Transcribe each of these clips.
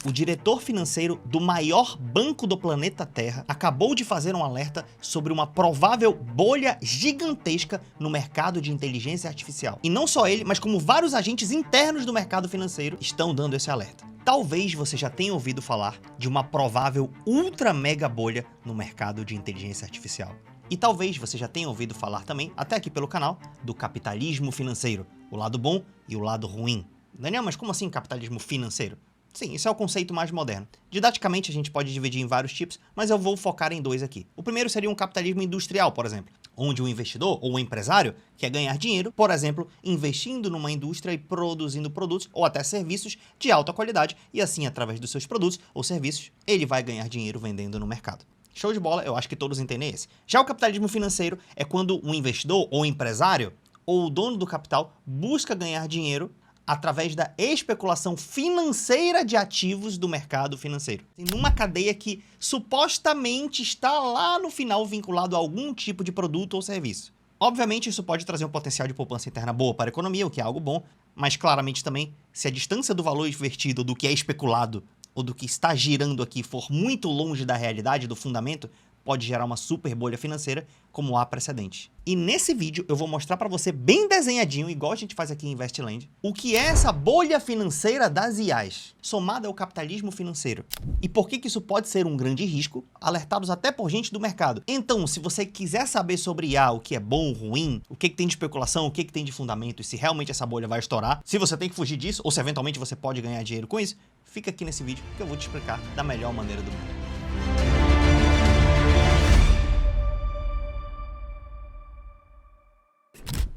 O diretor financeiro do maior banco do planeta Terra acabou de fazer um alerta sobre uma provável bolha gigantesca no mercado de inteligência artificial. E não só ele, mas como vários agentes internos do mercado financeiro estão dando esse alerta. Talvez você já tenha ouvido falar de uma provável ultra mega bolha no mercado de inteligência artificial. E talvez você já tenha ouvido falar também, até aqui pelo canal, do capitalismo financeiro, o lado bom e o lado ruim. Daniel, mas como assim capitalismo financeiro? Sim, isso é o conceito mais moderno. Didaticamente a gente pode dividir em vários tipos, mas eu vou focar em dois aqui. O primeiro seria um capitalismo industrial, por exemplo, onde o investidor ou o empresário quer ganhar dinheiro, por exemplo, investindo numa indústria e produzindo produtos ou até serviços de alta qualidade e assim, através dos seus produtos ou serviços, ele vai ganhar dinheiro vendendo no mercado. Show de bola, eu acho que todos entendem esse. Já o capitalismo financeiro é quando um investidor ou empresário ou o dono do capital busca ganhar dinheiro através da especulação financeira de ativos do mercado financeiro. Numa cadeia que supostamente está lá no final vinculado a algum tipo de produto ou serviço. Obviamente isso pode trazer um potencial de poupança interna boa para a economia, o que é algo bom, mas claramente também, se a distância do valor invertido do que é especulado ou do que está girando aqui for muito longe da realidade, do fundamento, pode gerar uma super bolha financeira, como há precedente. E nesse vídeo eu vou mostrar para você bem desenhadinho, igual a gente faz aqui em Investland, o que é essa bolha financeira das IAs, somada ao capitalismo financeiro. E por que isso pode ser um grande risco, alertados até por gente do mercado. Então, se você quiser saber sobre IA, o que é bom, ruim, o que tem de especulação, o que tem de fundamento, e se realmente essa bolha vai estourar, se você tem que fugir disso, ou se eventualmente você pode ganhar dinheiro com isso, fica aqui nesse vídeo que eu vou te explicar da melhor maneira do mundo.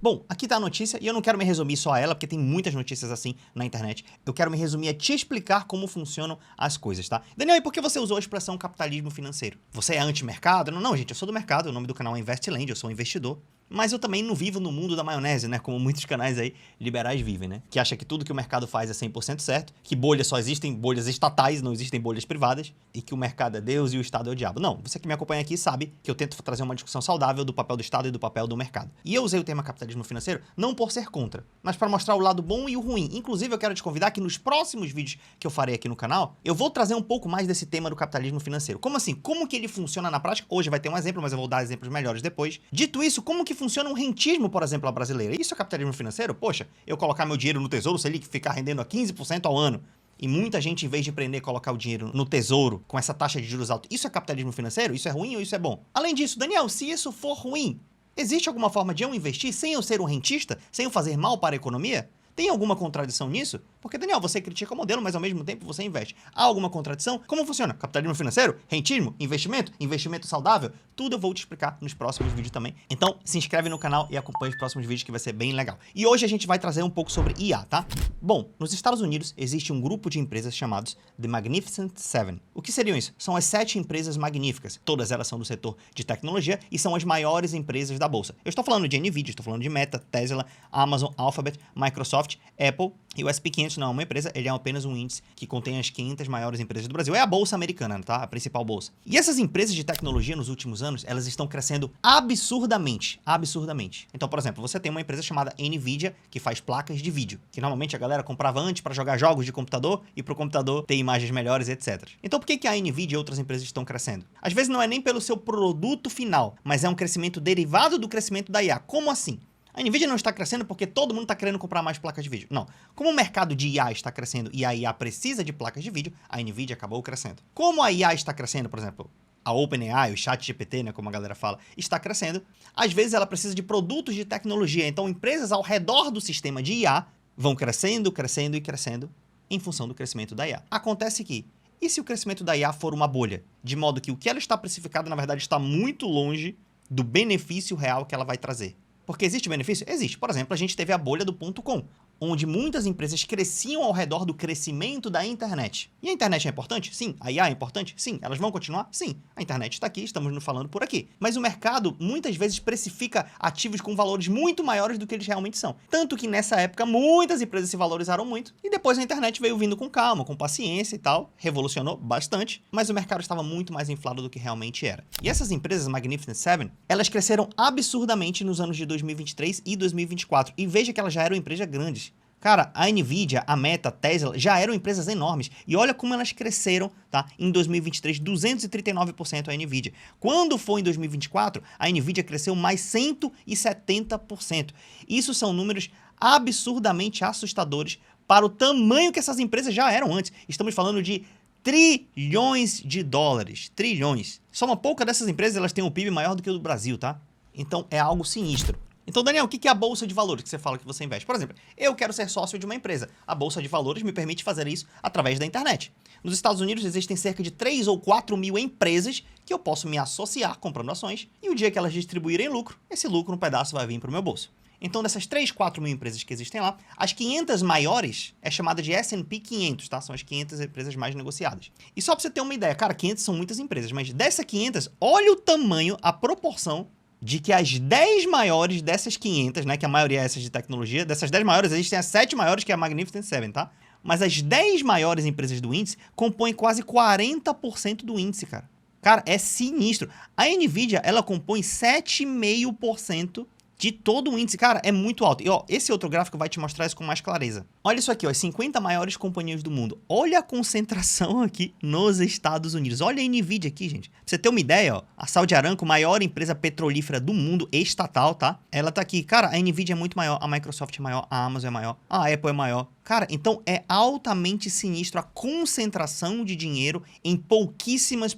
Bom, aqui tá a notícia e eu não quero me resumir só a ela, porque tem muitas notícias assim na internet. Eu quero me resumir a te explicar como funcionam as coisas, tá? Daniel, e por que você usou a expressão capitalismo financeiro? Você é anti-mercado? Não, gente, eu sou do mercado, o nome do canal é Investland, eu sou um investidor. Mas eu também não vivo no mundo da maionese, né? Como muitos canais aí liberais vivem, né? Que acha que tudo que o mercado faz é 100% certo, que bolhas só existem bolhas estatais, não existem bolhas privadas, e que o mercado é Deus e o Estado é o diabo. Não, você que me acompanha aqui sabe que eu tento trazer uma discussão saudável do papel do Estado e do papel do mercado. E eu usei o termo capitalismo financeiro não por ser contra, mas para mostrar o lado bom e o ruim. Inclusive, eu quero te convidar que nos próximos vídeos que eu farei aqui no canal, eu vou trazer um pouco mais desse tema do capitalismo financeiro. Como assim? Como que ele funciona na prática? Hoje vai ter um exemplo, mas eu vou dar exemplos melhores depois. Dito isso, como que funciona um rentismo, por exemplo, a brasileira? Isso é capitalismo financeiro? Poxa, eu colocar meu dinheiro no Tesouro Selic, ficar rendendo a 15% ao ano, e muita gente, em vez de aprender a colocar o dinheiro no tesouro com essa taxa de juros alta, isso é capitalismo financeiro? Isso é ruim ou isso é bom? Além disso, Daniel, se isso for ruim, existe alguma forma de eu investir sem eu ser um rentista, sem eu fazer mal para a economia? Tem alguma contradição nisso? Porque, Daniel, você critica o modelo, mas ao mesmo tempo você investe. Há alguma contradição? Como funciona? Capitalismo financeiro? Rentismo? Investimento? Investimento saudável? Tudo eu vou te explicar nos próximos vídeos também. Então, se inscreve no canal e acompanhe os próximos vídeos que vai ser bem legal. E hoje a gente vai trazer um pouco sobre IA, tá? Bom, nos Estados Unidos existe um grupo de empresas chamados The Magnificent Seven. O que seriam isso? São as 7 empresas magníficas. Todas elas são do setor de tecnologia e são as maiores empresas da bolsa. Eu estou falando de Nvidia, estou falando de Meta, Tesla, Amazon, Alphabet, Microsoft, Apple, e o S&P 500 não é uma empresa, ele é apenas um índice que contém as 500 maiores empresas do Brasil. É a bolsa americana, tá? A principal bolsa. E essas empresas de tecnologia nos últimos anos, elas estão crescendo absurdamente, absurdamente. Então, por exemplo, você tem uma empresa chamada Nvidia, que faz placas de vídeo, que normalmente a galera comprava antes para jogar jogos de computador e para o computador ter imagens melhores, etc. Então, por que a Nvidia e outras empresas estão crescendo? Às vezes não é nem pelo seu produto final, mas é um crescimento derivado do crescimento da IA. Como assim? A Nvidia não está crescendo porque todo mundo está querendo comprar mais placas de vídeo. Não. Como o mercado de IA está crescendo e a IA precisa de placas de vídeo, a Nvidia acabou crescendo. Como a IA está crescendo, por exemplo, a OpenAI, o ChatGPT, né, como a galera fala, está crescendo, às vezes ela precisa de produtos de tecnologia. Então, empresas ao redor do sistema de IA vão crescendo, crescendo e crescendo em função do crescimento da IA. Acontece que, e se o crescimento da IA for uma bolha? De modo que o que ela está precificado, na verdade, está muito longe do benefício real que ela vai trazer. Porque existe benefício? Existe. Por exemplo, a gente teve a bolha do .com, onde muitas empresas cresciam ao redor do crescimento da internet. E a internet é importante? Sim. A IA é importante? Sim. Elas vão continuar? Sim. A internet está aqui, estamos nos falando por aqui. Mas o mercado, muitas vezes, precifica ativos com valores muito maiores do que eles realmente são. Tanto que, nessa época, muitas empresas se valorizaram muito, e depois a internet veio vindo com calma, com paciência e tal, revolucionou bastante, mas o mercado estava muito mais inflado do que realmente era. E essas empresas, Magnificent Seven, elas cresceram absurdamente nos anos de 2023 e 2024, e veja que elas já eram empresas grandes. Cara, a Nvidia, a Meta, a Tesla já eram empresas enormes. E olha como elas cresceram, tá? Em 2023, 239% a Nvidia. Quando foi em 2024, a Nvidia cresceu mais 170%. Isso são números absurdamente assustadores para o tamanho que essas empresas já eram antes. Estamos falando de trilhões de dólares. Trilhões. Só uma pouca dessas empresas elas têm um PIB maior do que o do Brasil, tá? Então é algo sinistro. Então, Daniel, o que é a Bolsa de Valores que você fala que você investe? Por exemplo, eu quero ser sócio de uma empresa. A Bolsa de Valores me permite fazer isso através da internet. Nos Estados Unidos existem cerca de 3 ou 4 mil empresas que eu posso me associar comprando ações e o dia que elas distribuírem lucro, esse lucro, um pedaço, vai vir para o meu bolso. Então, dessas 3, 4 mil empresas que existem lá, as 500 maiores é chamada de S&P 500, tá? São as 500 empresas mais negociadas. E só para você ter uma ideia, cara, 500 são muitas empresas, mas dessas 500, olha o tamanho, a proporção de que as 10 maiores dessas 500, né, que a maioria é essas de tecnologia, dessas 10 maiores existem as 7 maiores, que é a Magnificent Seven, tá? Mas as 10 maiores empresas do índice compõem quase 40% do índice, cara. Cara, é sinistro. A Nvidia, ela compõe 7,5% de todo o índice. Cara, é muito alto. E ó, esse outro gráfico vai te mostrar isso com mais clareza. Olha isso aqui, ó, as 50 maiores companhias do mundo. Olha a concentração aqui nos Estados Unidos. Olha a Nvidia aqui, gente. Pra você ter uma ideia, ó, a Saudi Aramco, maior empresa petrolífera do mundo, estatal, tá? Ela tá aqui. Cara, a Nvidia é muito maior, a Microsoft é maior, a Amazon é maior, a Apple é maior. Cara, então é altamente sinistro a concentração de dinheiro em pouquíssimas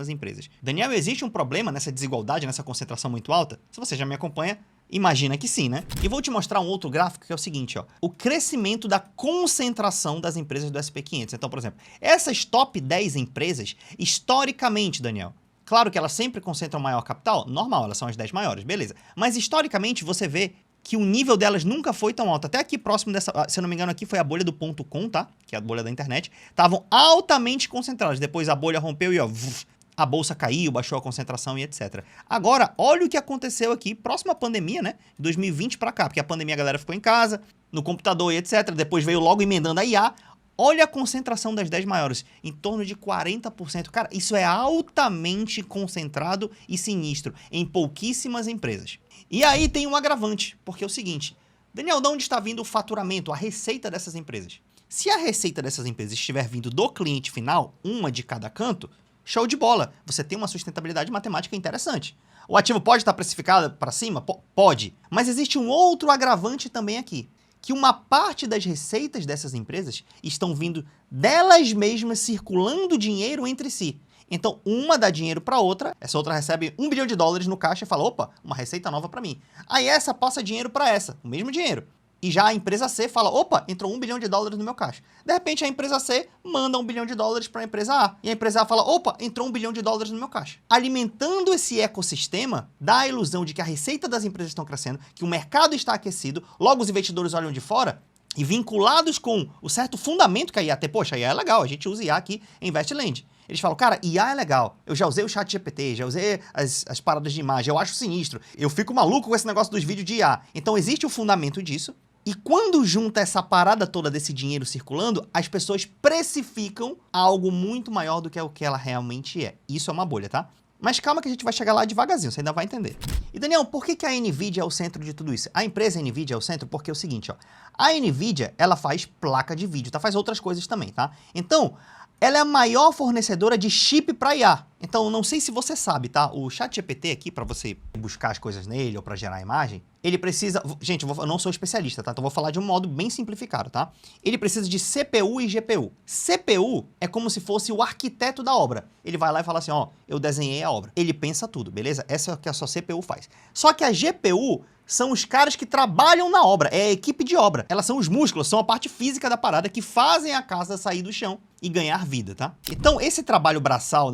empresas. Daniel, existe um problema nessa desigualdade, nessa concentração muito alta? Se você já me acompanha, imagina que sim, né? E vou te mostrar um outro gráfico que é o seguinte, ó. O crescimento da concentração das empresas do S&P 500. Então, por exemplo, essas top 10 empresas, historicamente, Daniel, claro que elas sempre concentram maior capital, normal, elas são as 10 maiores, beleza. Mas historicamente você vê que o nível delas nunca foi tão alto. Até aqui próximo dessa, se eu não me engano, aqui foi a bolha do .com, tá? Que é a bolha da internet. Estavam altamente concentradas. Depois a bolha rompeu e ó, a bolsa caiu, baixou a concentração e etc. Agora, olha o que aconteceu aqui, próximo à pandemia, né? 2020 para cá, porque a pandemia a galera ficou em casa, no computador e etc. Depois veio logo emendando a IA. Olha a concentração das 10 maiores, em torno de 40%. Cara, isso é altamente concentrado e sinistro em pouquíssimas empresas. E aí tem um agravante, porque é o seguinte, Daniel, de onde está vindo o faturamento, a receita dessas empresas? Se a receita dessas empresas estiver vindo do cliente final, uma de cada canto, show de bola, você tem uma sustentabilidade matemática interessante. O ativo pode estar precificado para cima? Pode. Mas existe um outro agravante também aqui, que uma parte das receitas dessas empresas estão vindo delas mesmas circulando dinheiro entre si. Então, uma dá dinheiro para outra, essa outra recebe $1 bilhão no caixa e fala, opa, uma receita nova para mim. Aí essa passa dinheiro para essa, o mesmo dinheiro. E já a empresa C fala, opa, entrou $1 bilhão no meu caixa. De repente a empresa C manda $1 bilhão para a empresa A. E a empresa A fala, opa, entrou $1 bilhão no meu caixa. Alimentando esse ecossistema, dá a ilusão de que a receita das empresas estão crescendo, que o mercado está aquecido, logo os investidores olham de fora e vinculados com o certo fundamento que a IA tem. Poxa, a IA é legal, a gente usa IA aqui em Investland. Eles falam, cara, IA é legal, eu já usei o ChatGPT, já usei as paradas de imagem, eu acho sinistro, eu fico maluco com esse negócio dos vídeos de IA. Então existe o fundamento disso, e quando junta essa parada toda desse dinheiro circulando, as pessoas precificam algo muito maior do que o que ela realmente é. Isso é uma bolha, tá? Mas calma que a gente vai chegar lá devagarzinho, você ainda vai entender. E Daniel, por que a Nvidia é o centro de tudo isso? A empresa Nvidia é o centro porque é o seguinte, ó. A Nvidia, ela faz placa de vídeo, tá? Faz outras coisas também, tá? Então, ela é a maior fornecedora de chip para IA. Então, não sei se você sabe, tá? O ChatGPT aqui, para você buscar as coisas nele ou para gerar imagem, ele precisa... Gente, eu não sou especialista, tá? Então, vou falar de um modo bem simplificado, tá? Ele precisa de CPU e GPU. CPU é como se fosse o arquiteto da obra. Ele vai lá e fala assim, ó, eu desenhei a obra. Ele pensa tudo, beleza? Essa é o que a sua CPU faz. Só que a GPU são os caras que trabalham na obra, é a equipe de obra. Elas são os músculos, são a parte física da parada que fazem a casa sair do chão e ganhar vida, tá? Então, esse trabalho braçal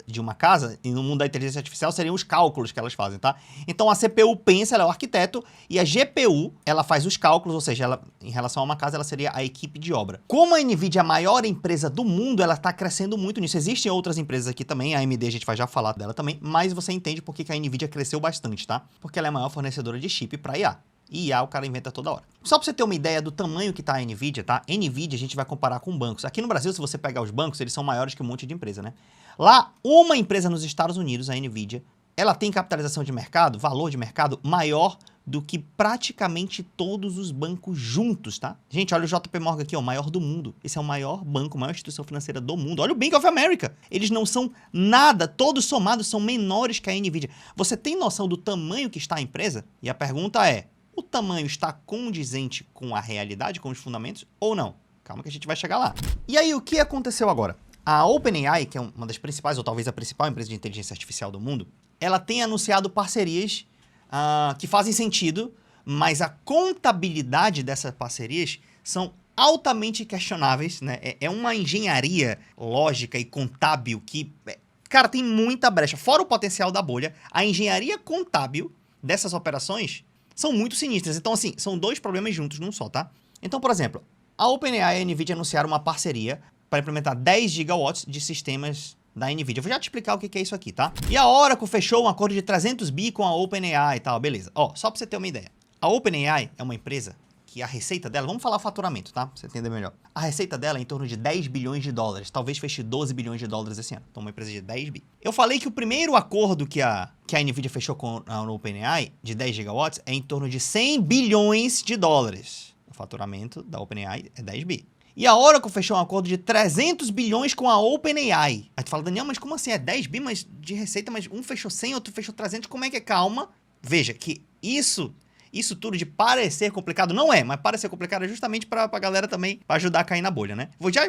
de uma casa, e no mundo da inteligência artificial, seriam os cálculos que elas fazem, tá? Então, a CPU pensa, ela é o arquiteto, e a GPU, ela faz os cálculos, ou seja, ela, em relação a uma casa, ela seria a equipe de obra. Como a Nvidia é a maior empresa do mundo, ela tá crescendo muito nisso. Existem outras empresas aqui também, a AMD a gente vai já falar dela também, mas você entende por que a Nvidia cresceu bastante, tá? Porque ela é a maior fornecedora de chip para IA. E IA o cara inventa toda hora. Só para você ter uma ideia do tamanho que tá a Nvidia, tá? Nvidia a gente vai comparar com bancos. Aqui no Brasil, se você pegar os bancos, eles são maiores que um monte de empresa, né? Lá, uma empresa nos Estados Unidos, a Nvidia, ela tem capitalização de mercado, valor de mercado maior do que praticamente todos os bancos juntos, tá? Gente, olha o JP Morgan aqui, ó, o maior do mundo. Esse é o maior banco, a maior instituição financeira do mundo. Olha o Bank of America. Eles não são nada, todos somados são menores que a Nvidia. Você tem noção do tamanho que está a empresa? E a pergunta é, o tamanho está condizente com a realidade, com os fundamentos ou não? Calma que a gente vai chegar lá. E aí, o que aconteceu agora? A OpenAI, que é uma das principais, ou talvez a principal empresa de inteligência artificial do mundo, ela tem anunciado parcerias que fazem sentido, mas a contabilidade dessas parcerias são altamente questionáveis, né? É uma engenharia lógica e contábil que, cara, tem muita brecha. Fora o potencial da bolha, a engenharia contábil dessas operações são muito sinistras. Então, assim, são dois problemas juntos num só, tá? Então, por exemplo, a OpenAI e a NVIDIA anunciaram uma parceria para implementar 10 gigawatts de sistemas da NVIDIA. Eu vou já te explicar o que é isso aqui, tá? E a Oracle fechou um acordo de 300 bi com a OpenAI e tal, beleza. Ó, só para você ter uma ideia. A OpenAI é uma empresa que a receita dela, vamos falar faturamento, tá? Pra você entender melhor. A receita dela é em torno de 10 bilhões de dólares, talvez feche 12 bilhões de dólares esse ano. Então, uma empresa de 10 bi. Eu falei que o primeiro acordo que a NVIDIA fechou com a OpenAI, de 10 gigawatts, é em torno de 100 bilhões de dólares. O faturamento da OpenAI é 10 bi. E a Oracle fechou um acordo de 300 bilhões com a OpenAI. Aí tu fala, Daniel, mas como assim? É 10 bi mas de receita, mas um fechou 100, outro fechou 300, como é que é? Calma. Veja que isso tudo de parecer complicado, não é, mas parecer complicado é justamente pra galera também, pra ajudar a cair na bolha, né? Vou já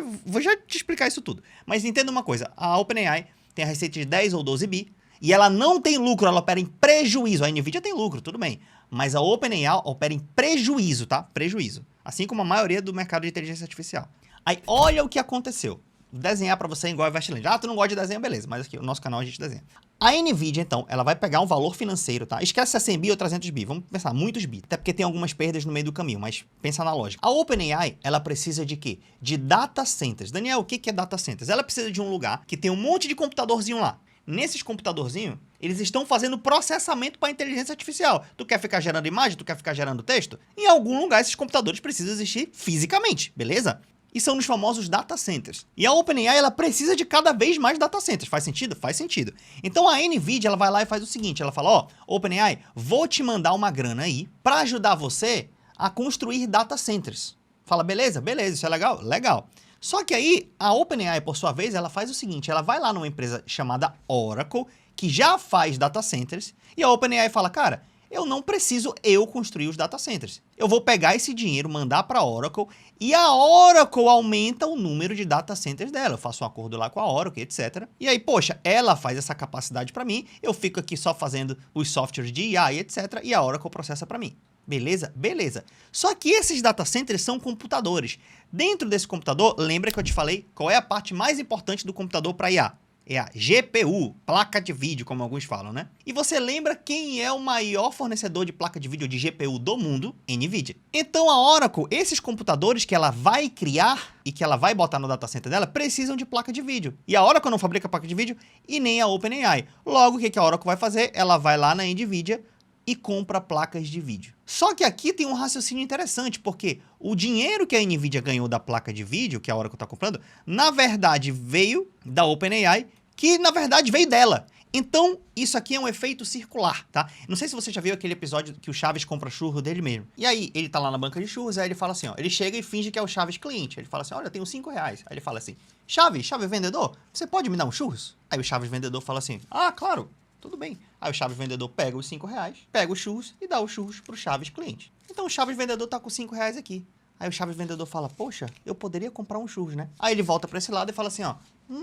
te explicar isso tudo. Mas entenda uma coisa, a OpenAI tem a receita de 10 ou 12 bi, e ela não tem lucro, ela opera em prejuízo. A NVIDIA tem lucro, tudo bem. Mas a OpenAI opera em prejuízo, tá? Prejuízo. Assim como a maioria do mercado de inteligência artificial. Aí, olha o que aconteceu. Vou desenhar pra você igual a Investland. Ah, tu não gosta de desenho, beleza. Mas aqui, no nosso canal a gente desenha. A NVIDIA, então, ela vai pegar um valor financeiro, tá? Esquece se é 100 bi ou 300 bi. Vamos pensar, muitos bi. Até porque tem algumas perdas no meio do caminho, mas pensa na lógica. A OpenAI, ela precisa de quê? De data centers. Daniel, o que é data centers? Ela precisa de um lugar que tem um monte de computadorzinho lá. Nesses computadorzinhos, eles estão fazendo processamento para inteligência artificial. Tu quer ficar gerando imagem? Tu quer ficar gerando texto? Em algum lugar, esses computadores precisam existir fisicamente, beleza? E são nos famosos data centers. E a OpenAI, ela precisa de cada vez mais data centers. Faz sentido? Faz sentido. Então a NVIDIA, ela vai lá e faz o seguinte, ela fala, ó, OpenAI, vou te mandar uma grana aí para ajudar você a construir data centers. Fala, beleza, beleza, isso é legal? Legal. Só que aí, a OpenAI, por sua vez, ela faz o seguinte, ela vai lá numa empresa chamada Oracle, que já faz data centers, e a OpenAI fala, cara, eu não preciso construir os data centers. Eu vou pegar esse dinheiro, mandar para a Oracle, e a Oracle aumenta o número de data centers dela. Eu faço um acordo lá com a Oracle, etc. E aí, poxa, ela faz essa capacidade para mim, eu fico aqui só fazendo os softwares de IA, etc. E a Oracle processa para mim. Beleza? Beleza. Só que esses data centers são computadores. Dentro desse computador, lembra que eu te falei qual é a parte mais importante do computador para IA? É a GPU, placa de vídeo, como alguns falam, né? E você lembra quem é o maior fornecedor de placa de vídeo de GPU do mundo? NVIDIA. Então a Oracle, esses computadores que ela vai criar e que ela vai botar no data center dela, precisam de placa de vídeo. E a Oracle não fabrica placa de vídeo e nem a OpenAI. Logo, o que a Oracle vai fazer? Ela vai lá na NVIDIA e compra placas de vídeo. Só que aqui tem um raciocínio interessante, porque o dinheiro que a NVIDIA ganhou da placa de vídeo, que a Oracle está comprando, na verdade veio da OpenAI, que na verdade veio dela. Então, isso aqui é um efeito circular, tá? Não sei se você já viu aquele episódio que o Chaves compra churro dele mesmo. E aí, ele tá lá na banca de churros, aí ele fala assim, ó, ele chega e finge que é o Chaves cliente. Ele fala assim, olha, eu tenho 5 reais. Aí ele fala assim, Chaves vendedor, você pode me dar um churros? Aí o Chaves vendedor fala assim, ah, claro. Tudo bem. Aí o Chaves vendedor pega os 5 reais, pega os churros e dá os churros pro Chaves cliente. Então o Chaves vendedor tá com 5 reais aqui. Aí o Chaves vendedor fala, poxa, eu poderia comprar um churros, né? Aí ele volta pra esse lado e fala assim, ó,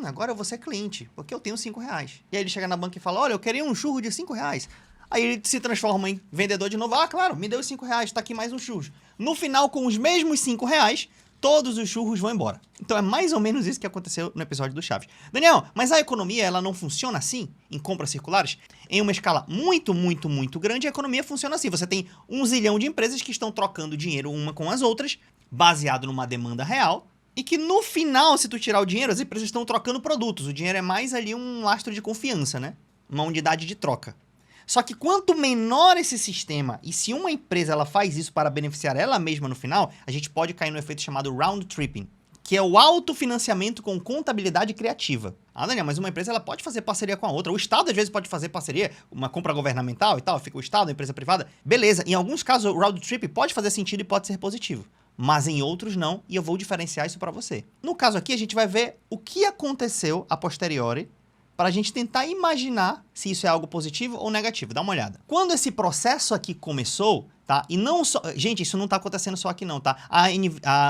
agora eu vou ser cliente, porque eu tenho 5 reais. E aí ele chega na banca e fala, olha, eu queria um churro de 5 reais. Aí ele se transforma em vendedor de novo. Ah, claro, me deu os 5 reais, tá aqui mais um churros. No final, com os mesmos 5 reais, todos os churros vão embora. Então é mais ou menos isso que aconteceu no episódio do Chaves. Daniel, mas a economia, ela não funciona assim, em compras circulares? Em uma escala muito, muito, muito grande, a economia funciona assim. Você tem 1 zilhão de empresas que estão trocando dinheiro uma com as outras, baseado numa demanda real, e que no final, se tu tirar o dinheiro, as empresas estão trocando produtos. O dinheiro é mais ali um lastro de confiança, né? Uma unidade de troca. Só que quanto menor esse sistema, e se uma empresa ela faz isso para beneficiar ela mesma no final, a gente pode cair no efeito chamado round tripping, que é o autofinanciamento com contabilidade criativa. Ah, Daniel, mas uma empresa ela pode fazer parceria com a outra. O Estado, às vezes, pode fazer parceria, uma compra governamental e tal, fica o Estado, a empresa privada. Beleza, em alguns casos o round trip pode fazer sentido e pode ser positivo. Mas em outros não, e eu vou diferenciar isso para você. No caso aqui, a gente vai ver o que aconteceu a posteriori para a gente tentar imaginar se isso é algo positivo ou negativo. Dá uma olhada. Quando esse processo aqui começou, tá? E não só... Gente, isso não tá acontecendo só aqui não, tá?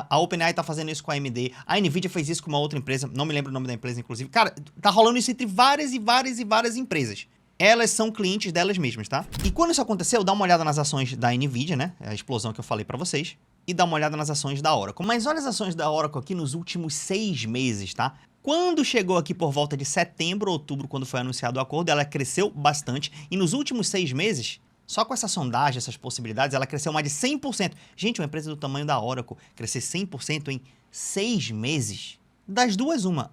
A OpenAI tá fazendo isso com a AMD, a NVIDIA fez isso com uma outra empresa, não me lembro o nome da empresa, inclusive. Cara, tá rolando isso entre várias empresas. Elas são clientes delas mesmas, tá? E quando isso aconteceu, dá uma olhada nas ações da NVIDIA, né? A explosão que eu falei para vocês. E dá uma olhada nas ações da Oracle. Mas olha as ações da Oracle aqui nos últimos 6 meses, tá? Quando chegou aqui por volta de setembro, outubro, quando foi anunciado o acordo, ela cresceu bastante. E nos últimos 6 meses, só com essa sondagem, essas possibilidades, ela cresceu mais de 100%. Gente, uma empresa do tamanho da Oracle crescer 100% em 6 meses. Das duas, uma.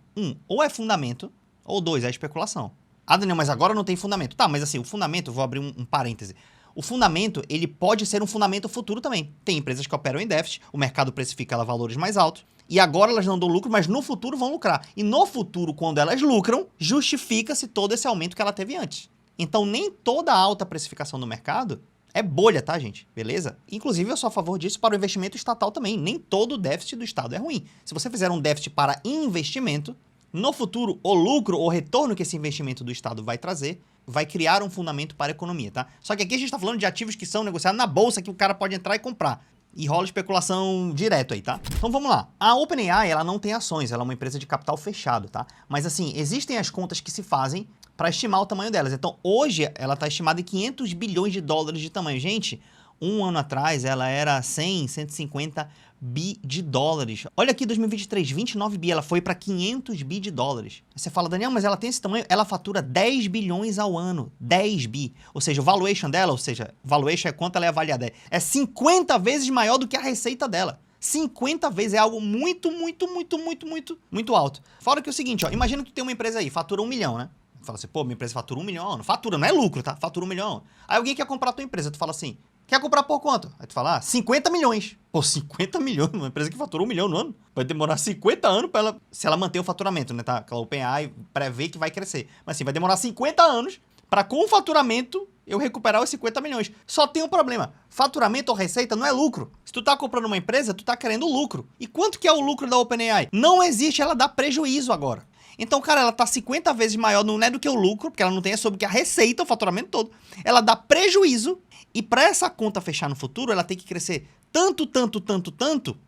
Ou é fundamento, ou 2, é especulação. Ah, Daniel, mas agora não tem fundamento. Tá, mas assim, o fundamento, vou abrir um parêntese. O fundamento, ele pode ser um fundamento futuro também. Tem empresas que operam em déficit, o mercado precifica ela a valores mais altos, e agora elas não dão lucro, mas no futuro vão lucrar. E no futuro, quando elas lucram, justifica-se todo esse aumento que ela teve antes. Então, nem toda alta precificação do mercado é bolha, tá, gente? Beleza? Inclusive, eu sou a favor disso para o investimento estatal também. Nem todo déficit do Estado é ruim. Se você fizer um déficit para investimento, no futuro, o lucro, o retorno que esse investimento do Estado vai trazer, vai criar um fundamento para a economia, tá? Só que aqui a gente está falando de ativos que são negociados na bolsa, que o cara pode entrar e comprar. E rola especulação direto aí, tá? Então vamos lá. A OpenAI, ela não tem ações, ela é uma empresa de capital fechado, tá? Mas assim, existem as contas que se fazem para estimar o tamanho delas. Então hoje ela está estimada em 500 bilhões de dólares de tamanho. Gente, um ano atrás ela era 100, 150 bi de dólares. Olha aqui 2023, 29 bi, ela foi para 500 bi de dólares. Você fala, Daniel, mas ela tem esse tamanho, ela fatura 10 bilhões ao ano, 10 bi. Ou seja, o valuation dela, ou seja, valuation é quanto ela é avaliada, é 50 vezes maior do que a receita dela. 50 vezes é algo muito alto. Fora que é o seguinte, ó, imagina que tu tem uma empresa aí, fatura 1 milhão, né? Fala assim, pô, minha empresa fatura 1 milhão ao ano. Fatura, não é lucro, tá? Fatura 1 milhão ao ano. Aí alguém quer comprar a tua empresa, tu fala assim, quer comprar por quanto? Aí tu fala, 50 milhões. Pô, 50 milhões, uma empresa que fatura 1 milhão no ano. Vai demorar 50 anos para ela, se ela manter o faturamento, né? Tá? Aquela OpenAI prevê que vai crescer. Mas assim, vai demorar 50 anos para com o faturamento eu recuperar os 50 milhões. Só tem um problema. Faturamento ou receita não é lucro. Se tu tá comprando uma empresa, tu tá querendo lucro. E quanto que é o lucro da OpenAI? Não existe, ela dá prejuízo agora. Então, cara, ela tá 50 vezes maior, não é do que o lucro, porque ela não tem sobre que a receita, o faturamento todo. Ela dá prejuízo e para essa conta fechar no futuro, ela tem que crescer tanto,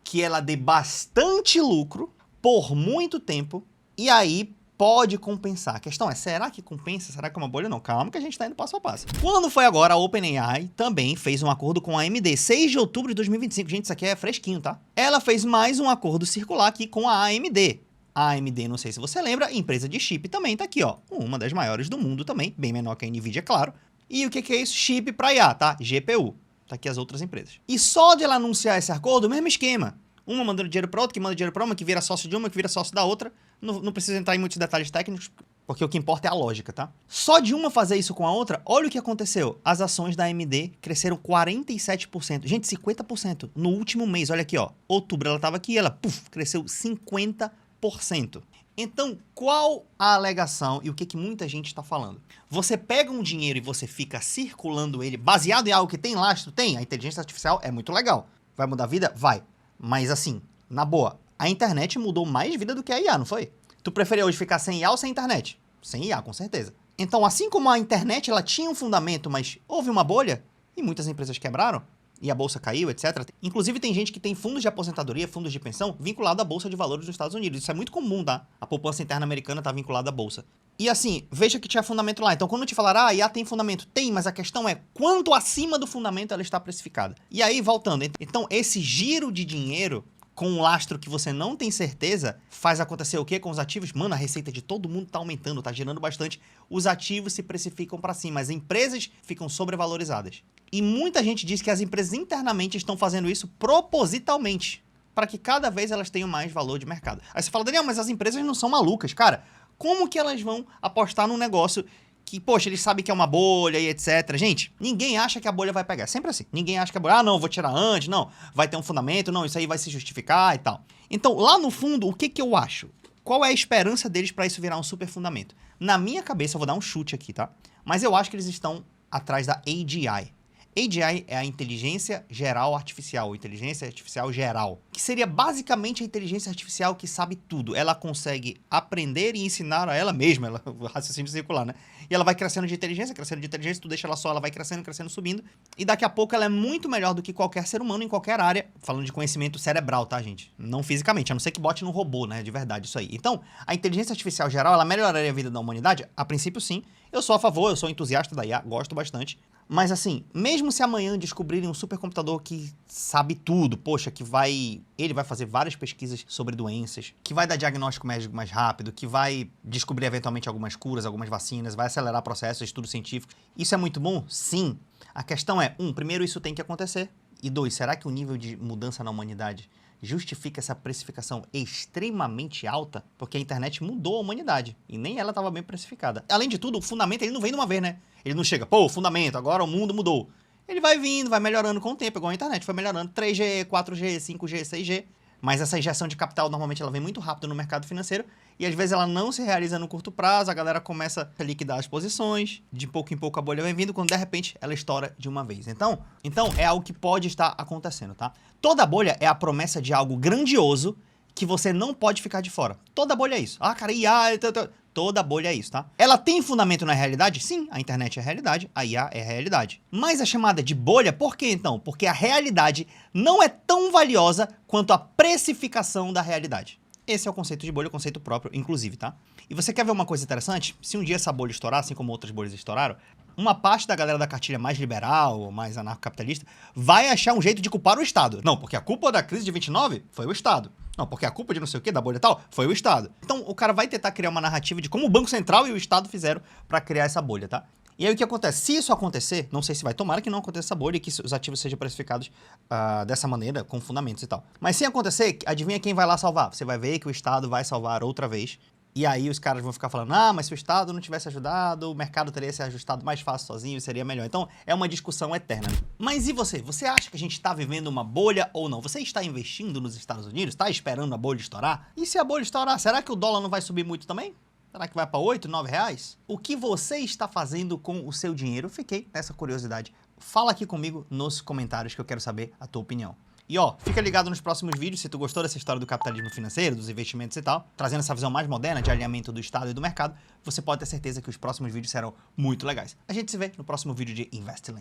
que ela dê bastante lucro por muito tempo e aí pode compensar. A questão é, será que compensa? Será que é uma bolha? Não, calma que a gente tá indo passo a passo. Quando foi agora, a OpenAI também fez um acordo com a AMD, 6 de outubro de 2025. Gente, isso aqui é fresquinho, tá? Ela fez mais um acordo circular aqui com a AMD. A AMD, não sei se você lembra, empresa de chip também tá aqui, ó. Uma das maiores do mundo também, bem menor que a NVIDIA, é claro. E o que é isso? Chip para IA, tá? GPU. Tá aqui as outras empresas. E só de ela anunciar esse acordo, o mesmo esquema. Uma mandando dinheiro para outra, que manda dinheiro para uma, que vira sócio de uma, que vira sócio da outra. Não precisa entrar em muitos detalhes técnicos, porque o que importa é a lógica, tá? Só de uma fazer isso com a outra, olha o que aconteceu. As ações da AMD cresceram 47%. Gente, 50% no último mês. Olha aqui, ó. Outubro ela tava aqui, ela cresceu 50%. Então, qual a alegação e o que muita gente está falando? Você pega um dinheiro e você fica circulando ele baseado em algo que tem lastro? Tem. A inteligência artificial é muito legal. Vai mudar a vida? Vai. Mas assim, na boa, a internet mudou mais vida do que a IA, não foi? Tu preferia hoje ficar sem IA ou sem internet? Sem IA, com certeza. Então, assim como a internet ela tinha um fundamento, mas houve uma bolha e muitas empresas quebraram, e a bolsa caiu, etc. Inclusive, tem gente que tem fundos de aposentadoria, fundos de pensão, vinculado à Bolsa de Valores dos Estados Unidos. Isso é muito comum, tá? A poupança interna americana está vinculada à bolsa. E assim, veja que tinha fundamento lá. Então, quando te falar, IA tem fundamento, tem, mas a questão é quanto acima do fundamento ela está precificada. E aí, voltando, então, esse giro de dinheiro com um lastro que você não tem certeza, faz acontecer o quê com os ativos? Mano, a receita de todo mundo tá aumentando, tá girando bastante. Os ativos se precificam para cima, as empresas ficam sobrevalorizadas. E muita gente diz que as empresas internamente estão fazendo isso propositalmente, para que cada vez elas tenham mais valor de mercado. Aí você fala, Daniel, mas as empresas não são malucas. Cara, como que elas vão apostar num negócio que, poxa, eles sabem que é uma bolha e etc. Gente, ninguém acha que a bolha vai pegar. Sempre assim. Ninguém acha que a bolha, ah, não, vou tirar antes, não, vai ter um fundamento, não, isso aí vai se justificar e tal. Então, lá no fundo, o que que eu acho? Qual é a esperança deles para isso virar um super fundamento? Na minha cabeça, eu vou dar um chute aqui, tá? Mas eu acho que eles estão atrás da AGI. AGI é a inteligência geral artificial, inteligência artificial geral, que seria basicamente a inteligência artificial que sabe tudo. Ela consegue aprender e ensinar a ela mesma, o raciocínio circular, né? E ela vai crescendo de inteligência, tu deixa ela só, ela vai crescendo, crescendo, subindo, e daqui a pouco ela é muito melhor do que qualquer ser humano em qualquer área, falando de conhecimento cerebral, tá, gente? Não fisicamente, a não ser que bote no robô, né, de verdade, isso aí. Então, a inteligência artificial geral, ela melhoraria a vida da humanidade? A princípio, sim. Eu sou a favor, eu sou entusiasta da IA, gosto bastante. Mas assim, mesmo se amanhã descobrirem um supercomputador que sabe tudo, poxa, ele vai fazer várias pesquisas sobre doenças, que vai dar diagnóstico médico mais rápido, que vai descobrir eventualmente algumas curas, algumas vacinas, vai acelerar processos, estudos científicos. Isso é muito bom? Sim. A questão é, primeiro isso tem que acontecer. E 2, será que o nível de mudança na humanidade justifica essa precificação extremamente alta? Porque a internet mudou a humanidade e nem ela estava bem precificada. Além de tudo, o fundamento ele não vem de uma vez, né? Ele não chega, pô, fundamento, agora o mundo mudou. Ele vai vindo, vai melhorando com o tempo, igual a internet, foi melhorando 3G, 4G, 5G, 6G. Mas essa injeção de capital, normalmente, ela vem muito rápido no mercado financeiro e, às vezes, ela não se realiza no curto prazo, a galera começa a liquidar as posições, de pouco em pouco a bolha vem vindo, quando, de repente, ela estoura de uma vez. Então é algo que pode estar acontecendo, tá? Toda bolha é a promessa de algo grandioso que você não pode ficar de fora. Toda bolha é isso. Ah, cara, IA... Toda bolha é isso, tá? Ela tem fundamento na realidade? Sim, a internet é a realidade, a IA é a realidade. Mas é chamada de bolha por quê, então? Porque a realidade não é tão valiosa quanto a precificação da realidade. Esse é o conceito de bolha, o conceito próprio, inclusive, tá? E você quer ver uma coisa interessante? Se um dia essa bolha estourar, assim como outras bolhas estouraram, uma parte da galera da cartilha mais liberal, mais anarcocapitalista, vai achar um jeito de culpar o Estado. Não, porque a culpa da crise de 29 foi o Estado. Não, porque a culpa de não sei o que, da bolha tal, foi o Estado. Então, o cara vai tentar criar uma narrativa de como o Banco Central e o Estado fizeram para criar essa bolha, tá? E aí o que acontece? Se isso acontecer, não sei se vai, tomara que não aconteça essa bolha e que os ativos sejam precificados dessa maneira, com fundamentos e tal. Mas se acontecer, adivinha quem vai lá salvar? Você vai ver que o Estado vai salvar outra vez. E aí os caras vão ficar falando, ah, mas se o Estado não tivesse ajudado, o mercado teria se ajustado mais fácil sozinho e seria melhor. Então, é uma discussão eterna. Mas e você? Você acha que a gente está vivendo uma bolha ou não? Você está investindo nos Estados Unidos? Está esperando a bolha estourar? E se a bolha estourar, será que o dólar não vai subir muito também? Será que vai para 8, 9 reais? O que você está fazendo com o seu dinheiro? Eu fiquei nessa curiosidade. Fala aqui comigo nos comentários que eu quero saber a tua opinião. E ó, fica ligado nos próximos vídeos se tu gostou dessa história do capitalismo financeiro, dos investimentos e tal, trazendo essa visão mais moderna de alinhamento do Estado e do mercado, você pode ter certeza que os próximos vídeos serão muito legais. A gente se vê no próximo vídeo de Investland.